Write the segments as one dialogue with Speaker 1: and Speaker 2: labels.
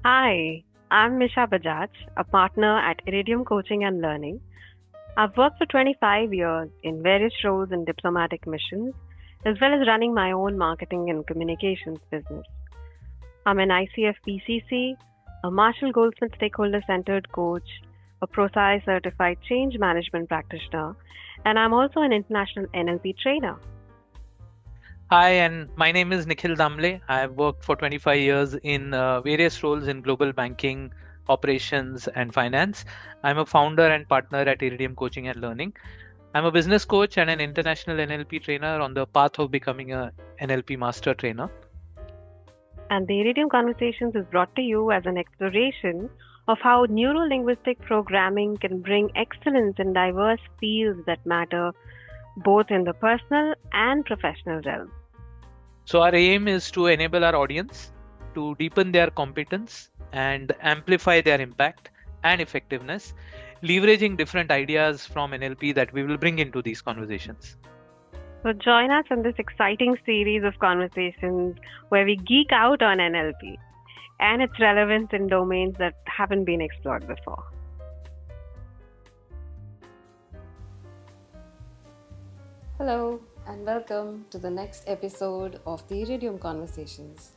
Speaker 1: Hi, I'm Misha Bajaj, a partner at Iridium Coaching and Learning. I've worked for 25 years in various roles in diplomatic missions, as well as running my own marketing and communications business. I'm an ICF PCC, a Marshall Goldsmith Stakeholder Centered Coach, a ProSci certified change management practitioner, and I'm also an international NLP trainer.
Speaker 2: Hi, and my name is Nikhil Damle. I have worked for 25 years in various roles in global banking, operations, and finance. I'm a founder and partner at Iridium Coaching and Learning. I'm a business coach and an international NLP trainer on the path of becoming a NLP master trainer.
Speaker 1: And the Iridium Conversations is brought to you as an exploration of how neuro-linguistic programming can bring excellence in diverse fields that matter both in the personal and professional realm.
Speaker 2: So, our aim is to enable our audience to deepen their competence and amplify their impact and effectiveness, leveraging different ideas from NLP that we will bring into these conversations.
Speaker 1: So join us in this exciting series of conversations where we geek out on NLP and its relevance in domains that haven't been explored before.
Speaker 3: Hello and welcome to the next episode of the Iridium Conversations.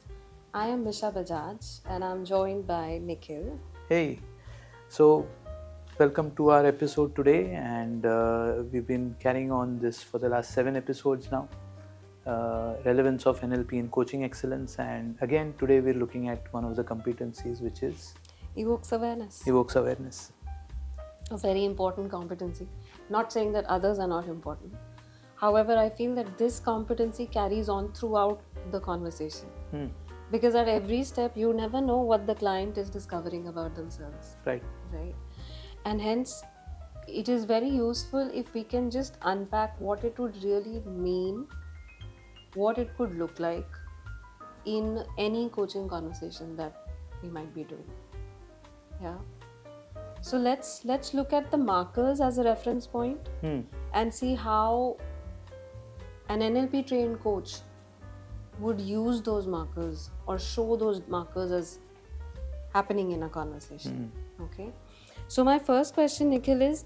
Speaker 3: I am Misha Bajaj and I'm joined by Nikhil.
Speaker 2: Hey, so welcome to our episode today, and we've been carrying on this for the last 7 episodes now. Relevance of NLP in coaching excellence, and again today we're looking at one of the competencies, which is
Speaker 3: Evokes awareness.
Speaker 2: evokes awareness.
Speaker 3: A very important competency. Not saying that others are not important. However, I feel that this competency carries on throughout the conversation. Because at every step, you never know what the client is discovering about themselves.
Speaker 2: Right.
Speaker 3: And hence, it is very useful if we can just unpack what it would really mean, what it could look like in any coaching conversation that we might be doing. Yeah. So let's look at the markers as a reference point and see how an NLP trained coach would use those markers or show those markers as happening in a conversation. Okay. So my first question, Nikhil, is,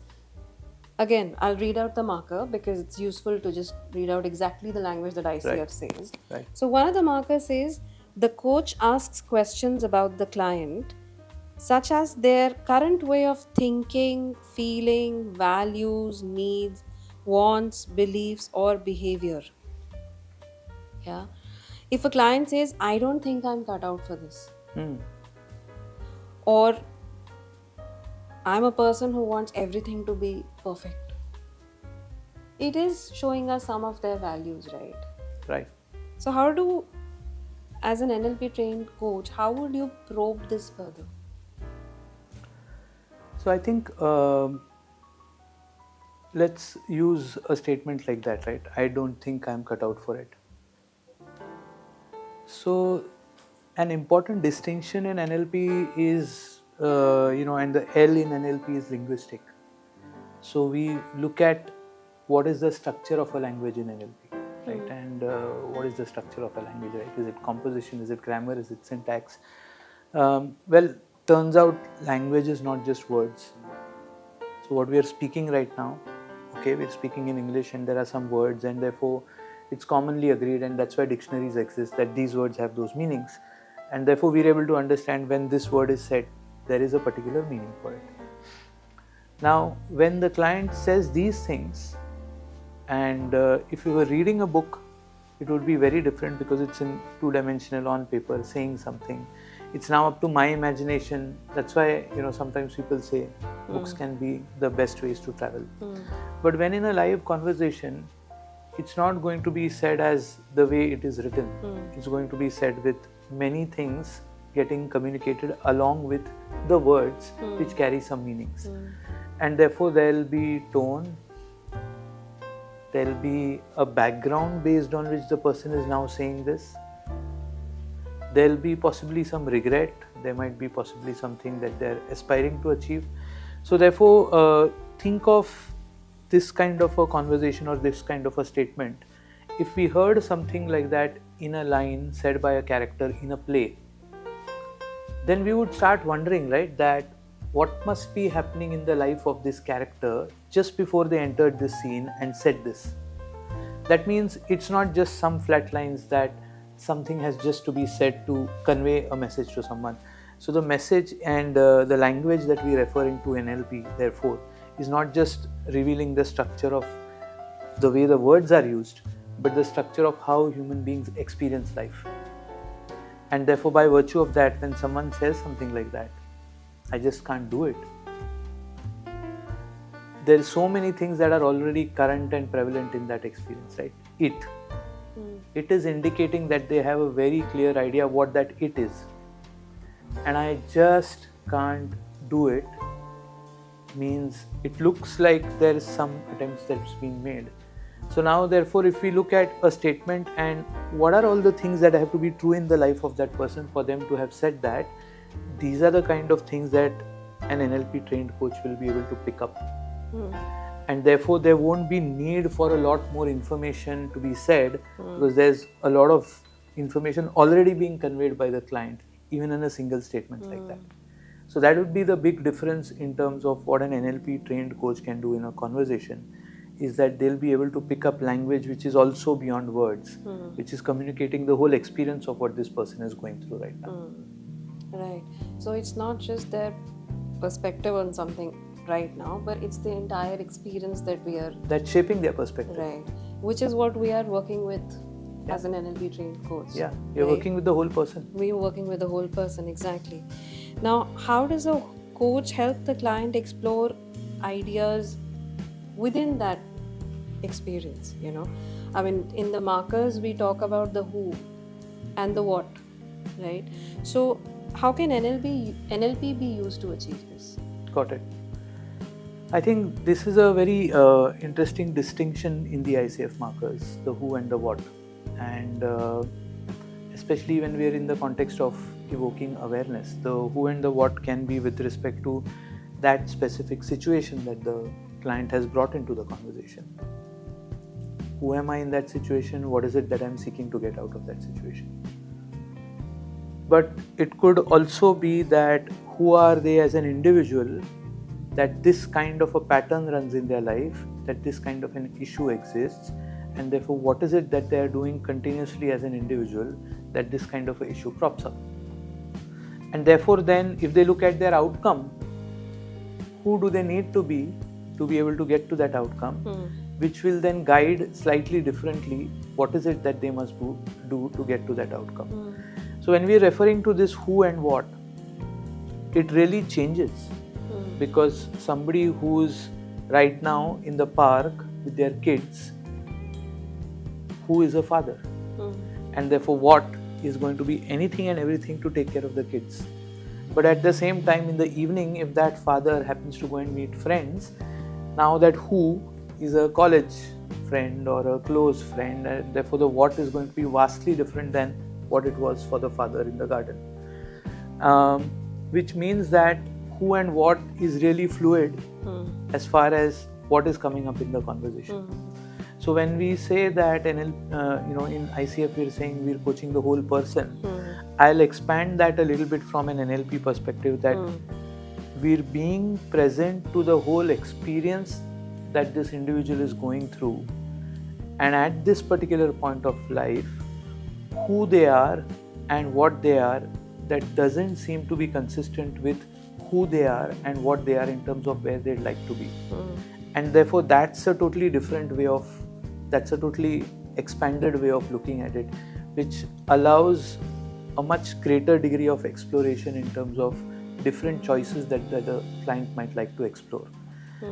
Speaker 3: again, I'll read out the marker because it's useful to just read out exactly the language that ICF says.
Speaker 2: Right.
Speaker 3: So one of the markers says, the coach asks questions about the client, such as their current way of thinking, feeling, values, needs, wants, beliefs, or behavior. Yeah. If a client says, I don't think I'm cut out for this, or I'm a person who wants everything to be perfect, it is showing us some of their values, right?
Speaker 2: Right.
Speaker 3: So as an NLP trained coach, how would you probe this further?
Speaker 2: So I think let's use a statement like that, right? I don't think I'm cut out for it. So an important distinction in NLP is, and the L in NLP is linguistic. So we look at what is the structure of a language in NLP, right? And what is the structure of a language, right? Is it composition? Is it grammar? Is it syntax? Well, turns out language is not just words. So what we are speaking right now, okay, we're speaking in English and there are some words, and therefore it's commonly agreed, and that's why dictionaries exist, that these words have those meanings, and therefore we're able to understand when this word is said, there is a particular meaning for it. Now, when the client says these things, and if you were reading a book, it would be very different because it's in two-dimensional on paper, saying something. It's now up to my imagination. That's why, sometimes people say books can be the best ways to travel. But when in a live conversation, it's not going to be said as the way it is written. It's going to be said with many things getting communicated along with the words which carry some meanings. And therefore there'll be tone, there'll be a background based on which the person is now saying this. There'll be possibly some regret, there might be possibly something that they're aspiring to achieve. So therefore, think of this kind of a conversation or this kind of a statement. If we heard something like that in a line said by a character in a play, then we would start wondering, right, that what must be happening in the life of this character just before they entered this scene and said this. That means it's not just some flat lines that something has just to be said to convey a message to someone. So the message and the language that we are referring to in NLP, therefore, is not just revealing the structure of the way the words are used, but the structure of how human beings experience life. And therefore, by virtue of that, when someone says something like that, I just can't do it, there are so many things that are already current and prevalent in that experience, right? It is indicating that they have a very clear idea what that it is. And I just can't do it means it looks like there is some attempts that's been made. So now, therefore, if we look at a statement and what are all the things that have to be true in the life of that person for them to have said that, these are the kind of things that an NLP trained coach will be able to pick up. And therefore, there won't be need for a lot more information to be said because there's a lot of information already being conveyed by the client, even in a single statement like that. So that would be the big difference in terms of what an NLP trained coach can do in a conversation, is that they'll be able to pick up language which is also beyond words, which is communicating the whole experience of what this person is going through right now.
Speaker 3: Right. So it's not just their perspective on something right now, but it's the entire experience that we are...
Speaker 2: That's shaping their perspective.
Speaker 3: Right. Which is what we are working with as an NLP trained coach.
Speaker 2: Yeah, you're working with the whole person.
Speaker 3: We're working with the whole person, exactly. Now, how does a coach help the client explore ideas within that experience, I mean, in the markers, we talk about the who and the what, right? So, how can NLP be used to achieve this?
Speaker 2: Got it. I think this is a very interesting distinction in the ICF markers, the who and the what. And especially when we are in the context of evoking awareness, the who and the what can be with respect to that specific situation that the client has brought into the conversation. Who am I in that situation? What is it that I'm seeking to get out of that situation? But it could also be that who are they as an individual, that this kind of a pattern runs in their life, that this kind of an issue exists, and therefore what is it that they are doing continuously as an individual that this kind of an issue crops up. And therefore then, if they look at their outcome, who do they need to be able to get to that outcome, which will then guide slightly differently what is it that they must do to get to that outcome. So when we are referring to this who and what, it really changes, because somebody who's right now in the park with their kids, who is a father, and therefore what is going to be anything and everything to take care of the kids. But at the same time, in the evening, if that father happens to go and meet friends, now that who is a college friend or a close friend, and therefore the what is going to be vastly different than what it was for the father in the garden. Which means that who and what is really fluid as far as what is coming up in the conversation. So when we say that in ICF we're saying we're coaching the whole person, I'll expand that a little bit from an NLP perspective, that we're being present to the whole experience that this individual is going through, and at this particular point of life, who they are and what they are, that doesn't seem to be consistent with who they are and what they are in terms of where they'd like to be. And therefore that's a totally expanded way of looking at it, which allows a much greater degree of exploration in terms of different choices that the client might like to explore.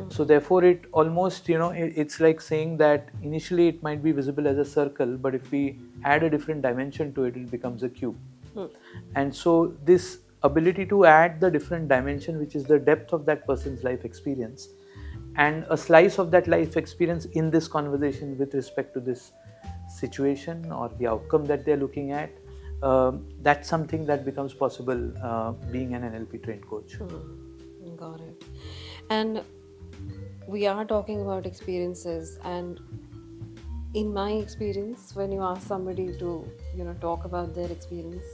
Speaker 2: So therefore it almost, it's like saying that initially it might be visible as a circle, but if we add a different dimension to it, it becomes a cube. And so this ability to add the different dimension, which is the depth of that person's life experience, and a slice of that life experience in this conversation with respect to this situation or the outcome that they're looking at, that's something that becomes possible being an NLP trained coach.
Speaker 3: Got it. And we are talking about experiences, and in my experience, when you ask somebody to talk about their experience,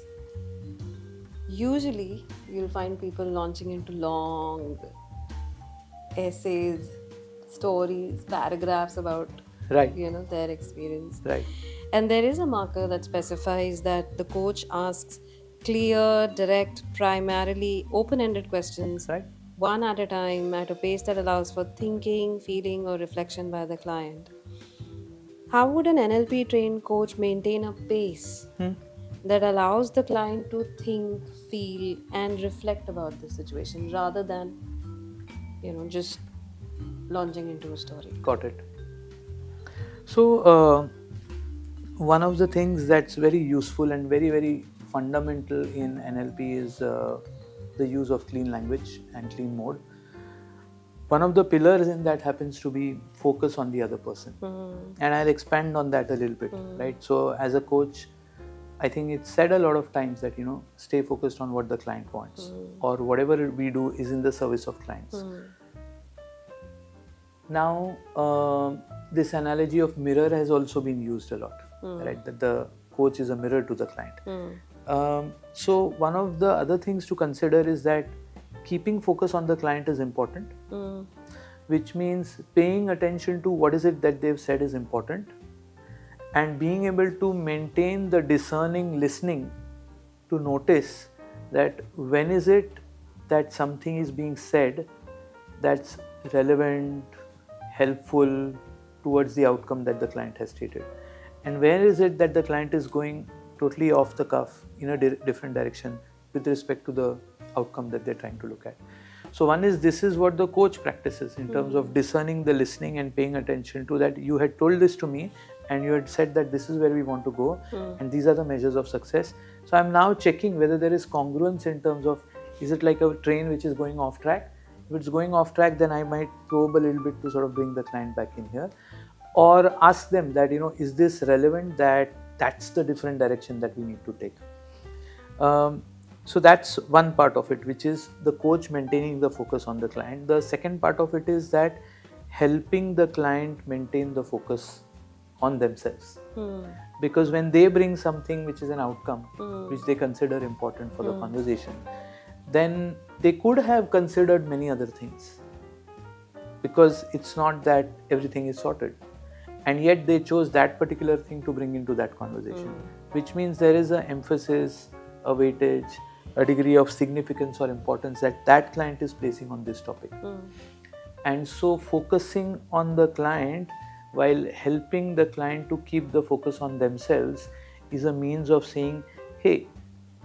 Speaker 3: Usually, you'll find people launching into long essays, stories, paragraphs about
Speaker 2: Right.
Speaker 3: their experience.
Speaker 2: Right.
Speaker 3: And there is a marker that specifies that the coach asks clear, direct, primarily open-ended questions,
Speaker 2: Right.
Speaker 3: one at a time, at a pace that allows for thinking, feeling, or reflection by the client. How would an NLP trained coach maintain a pace that allows the client to think, feel, and reflect about the situation rather than, just launching into a story?
Speaker 2: Got it. So, one of the things that's very useful and very, very fundamental in NLP is the use of clean language and clean mode. One of the pillars in that happens to be focus on the other person. And I'll expand on that a little bit, right? So, as a coach, I think it's said a lot of times that, stay focused on what the client wants, or whatever we do is in the service of clients. Now, this analogy of mirror has also been used a lot, right? That the coach is a mirror to the client. So, one of the other things to consider is that keeping focus on the client is important, which means paying attention to what is it that they've said is important, and being able to maintain the discerning listening to notice that when is it that something is being said that's relevant, helpful towards the outcome that the client has stated, and where is it that the client is going totally off the cuff in a different direction with respect to the outcome that they're trying to look at. So one is, this is what the coach practices in terms of discerning the listening and paying attention to that. You had told this to me and you had said that this is where we want to go and these are the measures of success. So I'm now checking whether there is congruence in terms of, is it like a train which is going off track? If it's going off track, then I might probe a little bit to sort of bring the client back in here, or ask them that, is this relevant, that's the different direction that we need to take. So that's one part of it, which is the coach maintaining the focus on the client. The second part of it is that helping the client maintain the focus on themselves. Because when they bring something which is an outcome, which they consider important for the conversation, then they could have considered many other things, because it's not that everything is sorted, and yet they chose that particular thing to bring into that conversation, which means there is an emphasis, a weightage, a degree of significance or importance that client is placing on this topic. And so focusing on the client while helping the client to keep the focus on themselves is a means of saying, hey,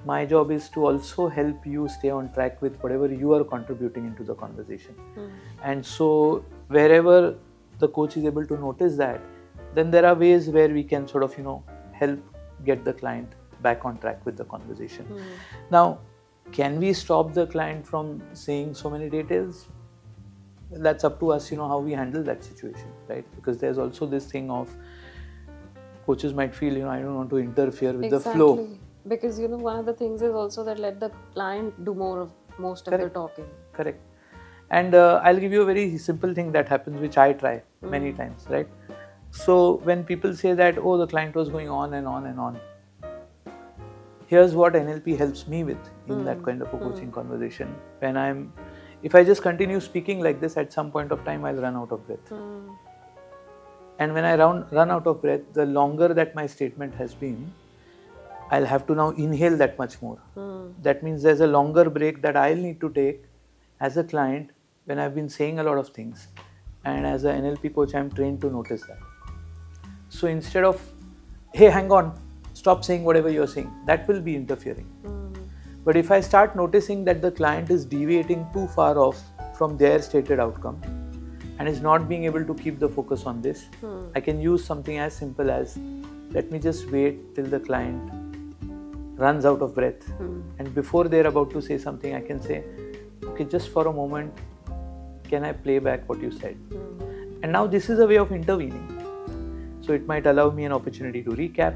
Speaker 2: my job is to also help you stay on track with whatever you are contributing into the conversation. And so wherever the coach is able to notice that, then there are ways where we can sort of, help get the client back on track with the conversation. Now, can we stop the client from saying so many details? That's up to us, how we handle that situation, right? Because there's also this thing of coaches might feel, I don't want to interfere with the flow.
Speaker 3: Because, one of the things is also that let the client do most of the talking.
Speaker 2: Correct. And I'll give you a very simple thing that happens, which I try many times, right? So when people say that, oh, the client was going on and on and on, here's what NLP helps me with in that kind of a coaching conversation. If I just continue speaking like this, at some point of time, I'll run out of breath. And when I run out of breath, the longer that my statement has been, I'll have to now inhale that much more. That means there's a longer break that I'll need to take as a client when I've been saying a lot of things. And as an NLP coach, I'm trained to notice that. So instead of, hey, hang on, stop saying whatever you're saying, that will be interfering. But if I start noticing that the client is deviating too far off from their stated outcome and is not being able to keep the focus on this, I can use something as simple as, let me just wait till the client runs out of breath. And before they're about to say something, I can say, okay, just for a moment, can I play back what you said? And now this is a way of intervening. So it might allow me an opportunity to recap.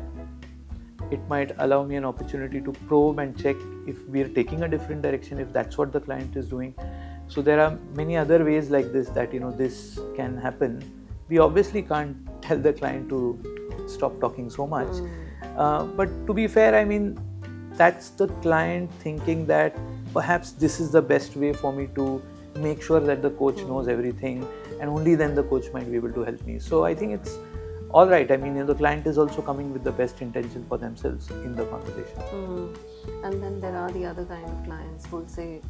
Speaker 2: It might allow me an opportunity to probe and check if we're taking a different direction, if that's what the client is doing. So there are many other ways like this that, this can happen. We obviously can't tell the client to stop talking so much. But to be fair, that's the client thinking that perhaps this is the best way for me to make sure that the coach knows everything, and only then the coach might be able to help me. So I think it's all right. I mean, the client is also coming with the best intention for themselves in the conversation.
Speaker 3: And then there are the other kind of clients who will say,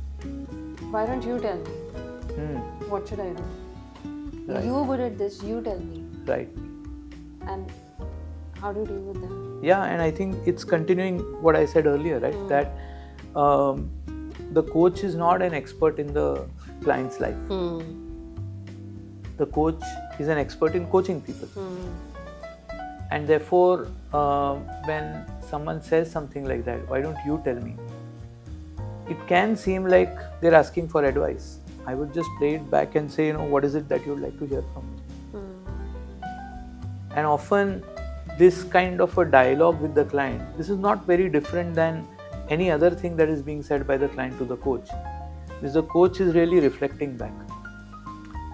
Speaker 3: why don't you tell me? What should I do?
Speaker 2: Right.
Speaker 3: You're good at this, you tell me.
Speaker 2: Right.
Speaker 3: And how do you deal with them?
Speaker 2: Yeah, and I think it's continuing what I said earlier, right? That the coach is not an expert in the client's life. The coach is an expert in coaching people. And therefore, when someone says something like that, why don't you tell me? It can seem like they're asking for advice. I would just play it back and say, what is it that you'd like to hear from me? And often, this kind of a dialogue with the client, this is not very different than any other thing that is being said by the client to the coach. Because the coach is really reflecting back.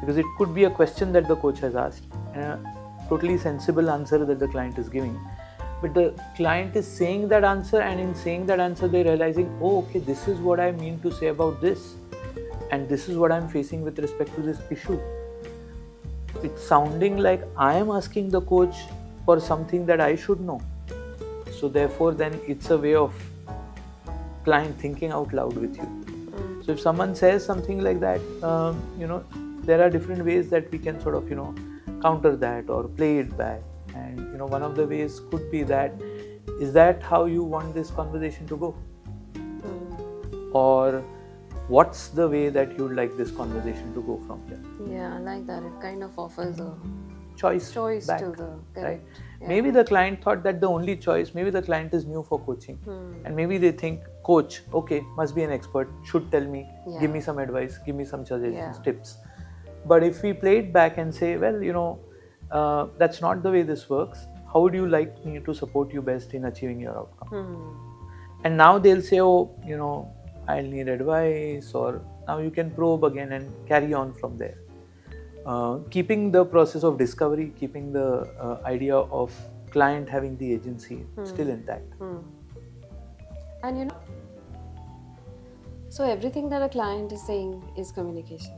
Speaker 2: Because it could be a question that the coach has asked and a totally sensible answer that the client is giving. But the client is saying that answer, and in saying that answer, they're realizing, oh, okay, this is what I mean to say about this. And this is what I'm facing with respect to this issue. It's sounding like I am asking the coach for something that I should know. So therefore, then it's a way of client thinking out loud with you. So if someone says something like that, there are different ways that we can sort of, counter that or play it back. And, one of the ways could be that, is that how you want this conversation to go? Or what's the way that you'd like this conversation to go from here?
Speaker 3: Yeah, I like that. It kind of offers a
Speaker 2: choice
Speaker 3: back,
Speaker 2: to
Speaker 3: the
Speaker 2: right. Yeah. Maybe the client thought that the only choice, maybe the client is new for coaching, and maybe they think, coach, okay, must be an expert, should tell me, give me some advice, give me some suggestions, tips. But if we play it back and say, well, that's not the way this works, how would you like me to support you best in achieving your outcome? And now they'll say, oh, I'll need advice, or now you can probe again and carry on from there. Keeping the process of discovery, keeping the idea of client having the agency still intact.
Speaker 3: And so everything that a client is saying is communication.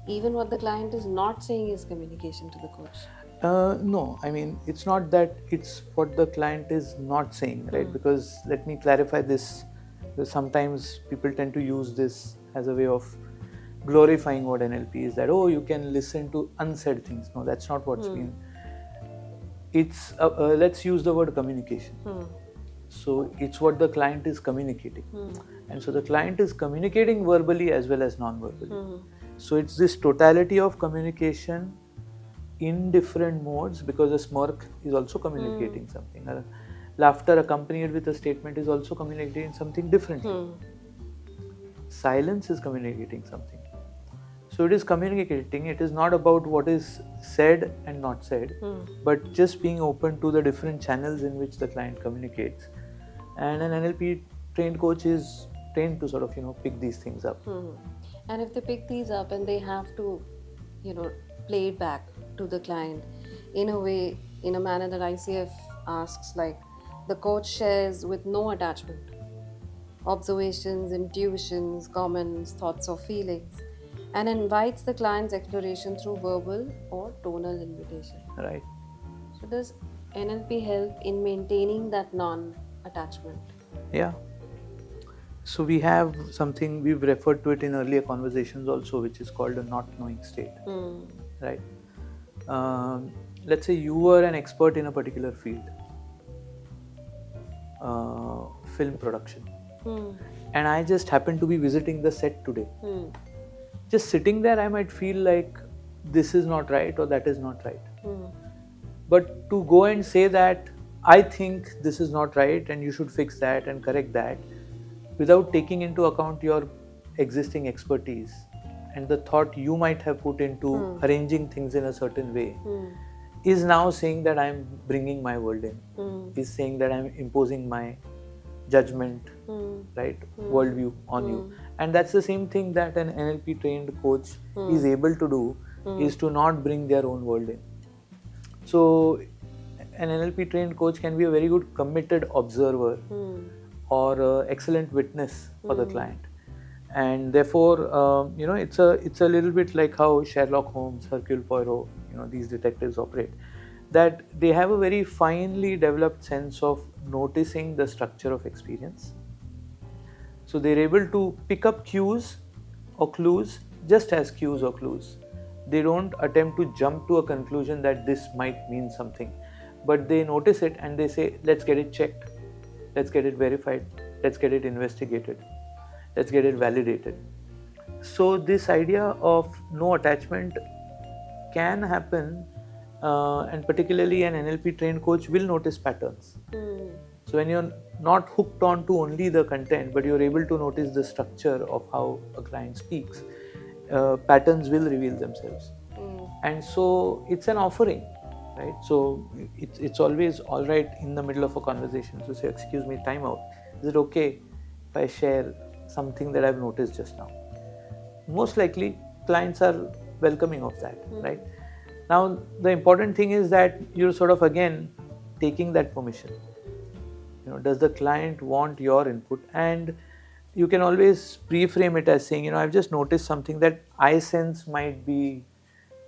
Speaker 3: Even what the client is not saying is communication to the coach.
Speaker 2: No, I mean, it's not that it's what the client is not saying, right? Because let me clarify this. Sometimes people tend to use this as a way of glorifying what NLP is, that, oh, you can listen to unsaid things. No, that's not what's been. It's, let's use the word communication. So it's what the client is communicating. And so the client is communicating verbally as well as non-verbally. So it's this totality of communication in different modes, because a smirk is also communicating something. Laughter accompanied with a statement is also communicating something differently. Silence is communicating something. So it is communicating. It is not about what is said and not said, but just being open to the different channels in which the client communicates. And an NLP-trained coach is trained to sort of, pick these things up.
Speaker 3: And if they pick these up and they have to, play it back to the client in a way, in a manner that ICF asks, like the coach shares with no attachment observations, intuitions, comments, thoughts or feelings, and invites the client's exploration through verbal or tonal invitation.
Speaker 2: Right.
Speaker 3: So does NLP help in maintaining that non-attachment?
Speaker 2: Yeah. So we have something, we've referred to it in earlier conversations also, which is called a not knowing state. Right. Let's say you were an expert in a particular field, film production, and I just happened to be visiting the set today. Just sitting there, I might feel like this is not right or that is not right. But to go and say that I think this is not right and you should fix that and correct that, without taking into account your existing expertise and the thought you might have put into arranging things in a certain way, is now saying that I'm bringing my world in, is saying that I'm imposing my judgment, right, worldview on you. And that's the same thing that an NLP trained coach is able to do, is to not bring their own world in. So an NLP trained coach can be a very good committed observer or excellent witness for the client. And therefore, it's a little bit like how Sherlock Holmes, Hercule Poirot, these detectives operate, that they have a very finely developed sense of noticing the structure of experience. So they're able to pick up cues or clues just as cues or clues. They don't attempt to jump to a conclusion that this might mean something, but they notice it and they say, let's get it checked, let's get it verified, let's get it investigated, let's get it validated. So this idea of no attachment can happen, and particularly an NLP trained coach will notice patterns. So when you're not hooked on to only the content, but you're able to notice the structure of how a client speaks, patterns will reveal themselves. And so it's an offering, right? So it's always all right in the middle of a conversation to say, excuse me, time out. Is it okay if I share something that I've noticed just now? Most likely clients are welcoming of that, right? Now the important thing is that you're sort of again taking that permission. Does the client want your input? And you can always pre-frame it as saying, I've just noticed something that I sense might be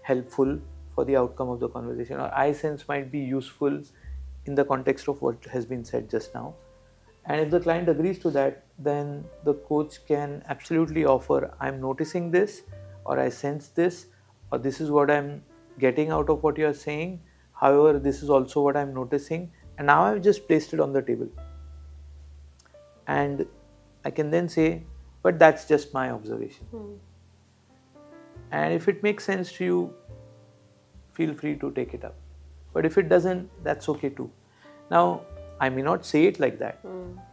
Speaker 2: helpful for the outcome of the conversation, or I sense might be useful in the context of what has been said just now. And if the client agrees to that, then the coach can absolutely offer, I'm noticing this, or I sense this, or this is what I'm getting out of what you're saying. However, this is also what I'm noticing. And now I've just placed it on the table. And I can then say, but that's just my observation. And if it makes sense to you, feel free to take it up. But if it doesn't, that's okay too. Now, I may not say it like that,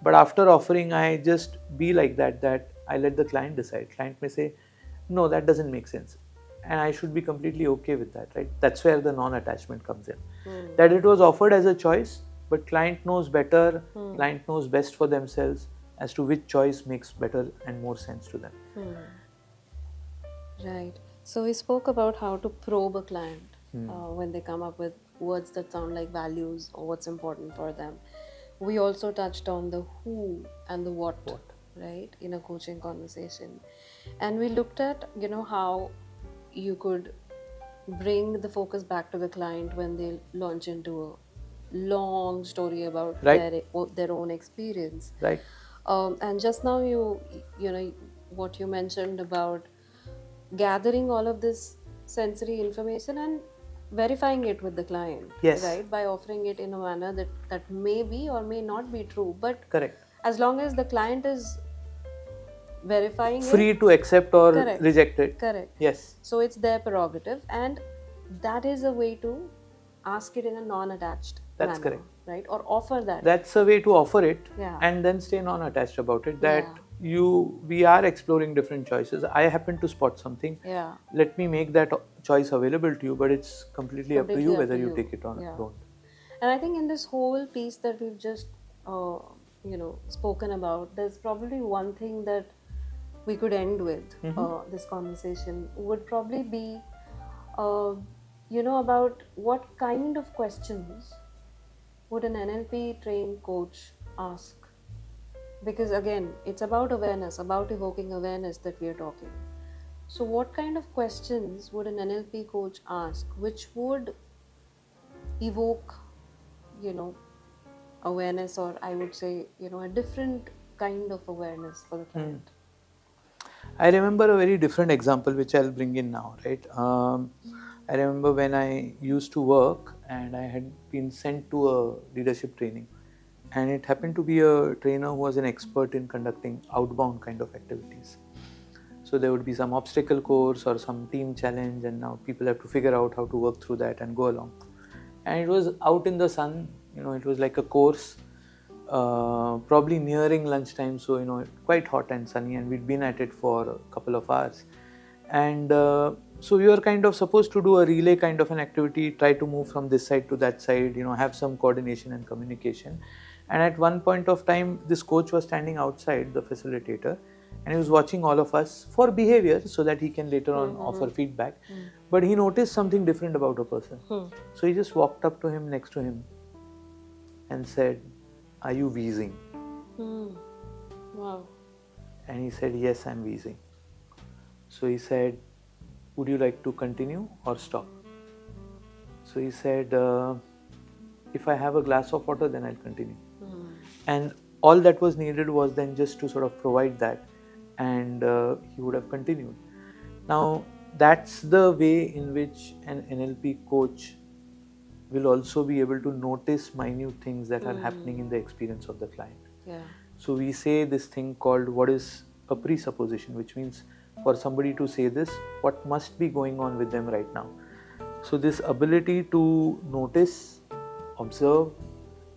Speaker 2: but after offering, I just be like that I let the client decide. Client may say, no, that doesn't make sense. And I should be completely okay with that, right? That's where the non-attachment comes in. That it was offered as a choice, but client knows better, client knows best for themselves as to which choice makes better and more sense to them.
Speaker 3: Right. So we spoke about how to probe a client when they come up with words that sound like values or what's important for them. We also touched on the who and the what, right, in a coaching conversation. And we looked at, how you could bring the focus back to the client when they launch into a long story about their own experience.
Speaker 2: Right.
Speaker 3: And just now what you mentioned about gathering all of this sensory information and verifying it with the client, right, by offering it in a manner that may be or may not be true, but
Speaker 2: correct,
Speaker 3: as long as the client is verifying
Speaker 2: free to accept or reject it.
Speaker 3: Correct.
Speaker 2: Yes.
Speaker 3: So it's their prerogative, and that is a way to ask it in a non-attached manner.
Speaker 2: Correct.
Speaker 3: Right? Or offer that.
Speaker 2: That's a way to offer it, and then stay non-attached about it. That we are exploring different choices. I happen to spot something. Let me make that choice available to you, but it's completely up to you whether you take it or don't.
Speaker 3: And I think in this whole piece that we've just spoken about, there's probably one thing that we could end with this conversation would probably be about what kind of questions would an NLP trained coach ask? Because again, it's about awareness, about evoking awareness that we are talking. So what kind of questions would an NLP coach ask which would evoke, awareness, or I would say, a different kind of awareness for the client?
Speaker 2: I remember a very different example which I'll bring in now, right? I remember when I used to work and I had been sent to a leadership training, and it happened to be a trainer who was an expert in conducting outbound kind of activities. So there would be some obstacle course or some team challenge, and now people have to figure out how to work through that and go along. And it was out in the sun, it was like a course, probably nearing lunchtime, so quite hot and sunny, and we'd been at it for a couple of hours. And so we were kind of supposed to do a relay kind of an activity, try to move from this side to that side, have some coordination and communication. And at one point of time, this coach was standing outside, the facilitator, and he was watching all of us for behavior so that he can later on offer feedback. But he noticed something different about a person. So he just walked up to him, next to him, and said, "Are you wheezing?"
Speaker 3: Wow.
Speaker 2: And he said, yes, I'm wheezing. So he said, would you like to continue or stop? So he said, if I have a glass of water, then I'll continue. And all that was needed was then just to sort of provide that, and he would have continued. Now, that's the way in which an NLP coach will also be able to notice minute things that are happening in the experience of the client.
Speaker 3: Yeah.
Speaker 2: So we say this thing called what is a presupposition, which means for somebody to say this, what must be going on with them right now. So this ability to notice, observe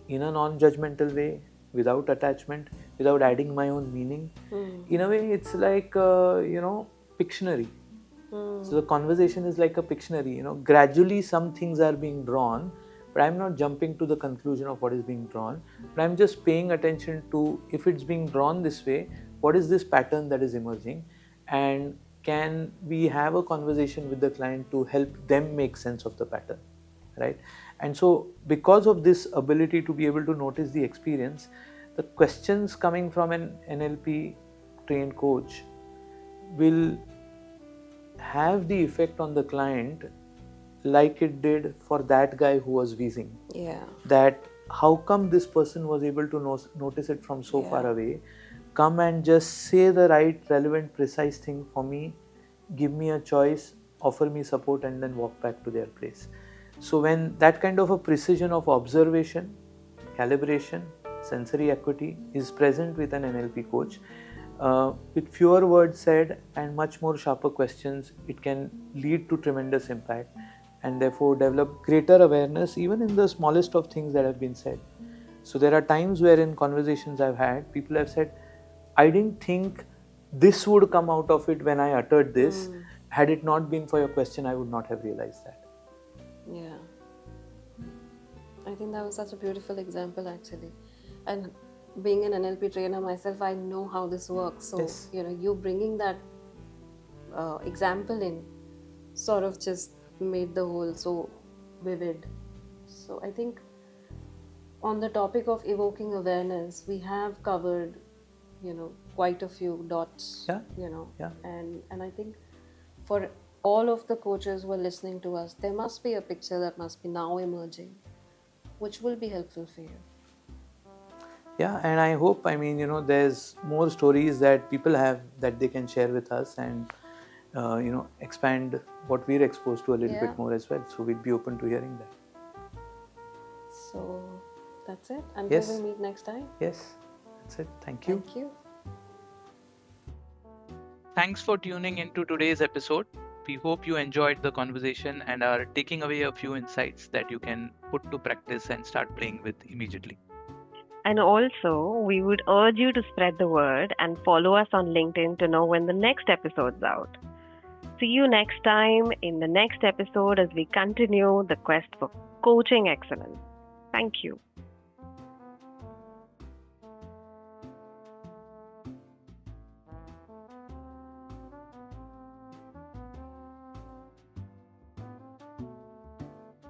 Speaker 2: in a non-judgmental way, without attachment, without adding my own meaning. In a way, it's like Pictionary. So the conversation is like a Pictionary. Gradually some things are being drawn, but I'm not jumping to the conclusion of what is being drawn. But I'm just paying attention to, if it's being drawn this way, what is this pattern that is emerging, and can we have a conversation with the client to help them make sense of the pattern, right? And so because of this ability to be able to notice the experience, the questions coming from an NLP trained coach will have the effect on the client like it did for that guy who was wheezing.
Speaker 3: Yeah.
Speaker 2: That how come this person was able to notice it from so far away, come and just say the right, relevant, precise thing for me, give me a choice, offer me support, and then walk back to their place. So when that kind of a precision of observation, calibration, sensory acuity is present with an NLP coach, with fewer words said and much more sharper questions, it can lead to tremendous impact, and therefore develop greater awareness even in the smallest of things that have been said. So there are times where in conversations I've had, people have said, I didn't think this would come out of it when I uttered this. Had it not been for your question, I would not have realized that.
Speaker 3: Yeah. I think that was such a beautiful example, actually. And being an NLP trainer myself, I know how this works. So,
Speaker 2: Yes.
Speaker 3: You bringing that example in sort of just made the whole so vivid. So, I think on the topic of evoking awareness, we have covered, quite a few dots,
Speaker 2: Yeah. Yeah.
Speaker 3: And I think for all of the coaches who are listening to us, there must be a picture that must be now emerging, which will be helpful for you.
Speaker 2: Yeah, and I hope, there's more stories that people have that they can share with us, and expand what we're exposed to a little bit more as well. So we'd be open to hearing that.
Speaker 3: So that's it. Until
Speaker 2: Yes.
Speaker 3: we meet next time.
Speaker 2: Yes, that's it. Thank you.
Speaker 3: Thank you.
Speaker 2: Thanks for tuning into today's episode. We hope you enjoyed the conversation and are taking away a few insights that you can put to practice and start playing with immediately.
Speaker 1: And also, we would urge you to spread the word and follow us on LinkedIn to know when the next episode's out. See you next time in the next episode as we continue the quest for coaching excellence. Thank you.